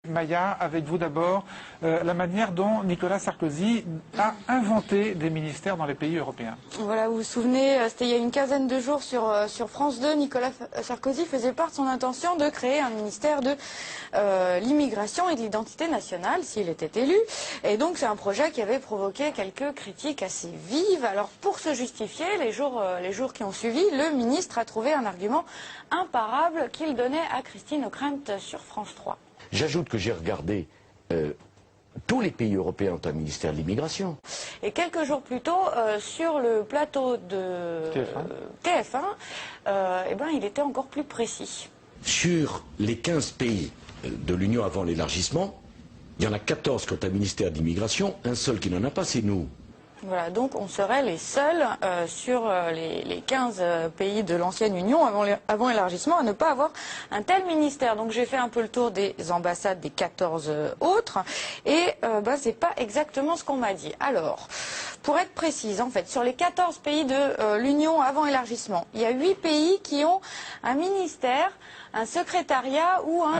Maya, avec vous d'abord, la manière dont Nicolas Sarkozy a inventé des ministères dans les pays européens. Voilà, vous vous souvenez, c'était il y a une quinzaine de jours sur France 2, Nicolas Sarkozy faisait part de son intention de créer un ministère de l'immigration et de l'identité nationale, s'il était élu. Et donc c'est un projet qui avait provoqué quelques critiques assez vives. Alors pour se justifier, les jours qui ont suivi, le ministre a trouvé un argument imparable qu'il donnait à Christine Ockrent sur France 3. J'ajoute que j'ai regardé, tous les pays européens ont un ministère de l'immigration. Et quelques jours plus tôt, sur le plateau de TF1, il était encore plus précis. Sur les 15 pays de l'Union avant l'élargissement, il y en a 14 qui ont un ministère de l'immigration, un seul qui n'en a pas, c'est nous. Voilà, donc on serait les seuls sur les 15 pays de l'ancienne Union avant l'élargissement à ne pas avoir un tel ministère. Donc j'ai fait un peu le tour des ambassades des 14 autres et c'est pas exactement ce qu'on m'a dit. Alors, pour être précise, en fait, sur les 14 pays de l'Union avant élargissement, il y a 8 pays qui ont un ministère, un secrétariat ou un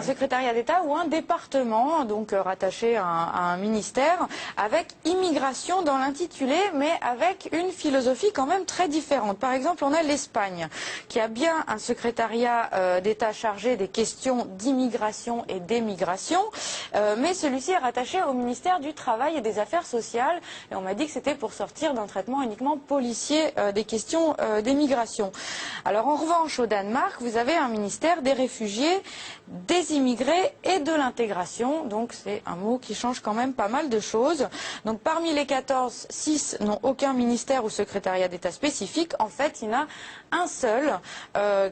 secrétariat d'État ou un département, donc rattaché à un ministère, avec immigration dans l'intitulé, mais avec une philosophie quand même très différente. Par exemple, on a l'Espagne, qui a bien un secrétariat d'État chargé des questions d'immigration et d'émigration, mais celui-ci est rattaché au ministère du Travail et des Affaires sociales, et on m'a dit que c'était pour sortir d'un traitement uniquement policier des questions d'émigration. Alors en revanche, au Danemark, vous avez un ministère des réfugiés, des immigrés et de l'intégration. Donc c'est un mot qui change quand même pas mal de choses. Donc parmi les 14, 6 n'ont aucun ministère ou secrétariat d'État spécifique. En fait, il y en a un seul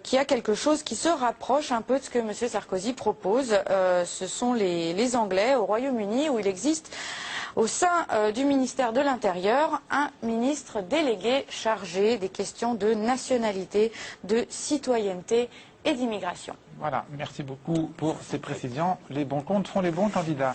qui a quelque chose qui se rapproche un peu de ce que M. Sarkozy propose. Ce sont les Anglais au Royaume-Uni, où il existe au sein du ministère de l'Intérieur un ministre délégué chargé des questions de nationalité, de citoyenneté et d'immigration. Voilà, merci beaucoup pour ces précisions. Les bons comptes font les bons candidats.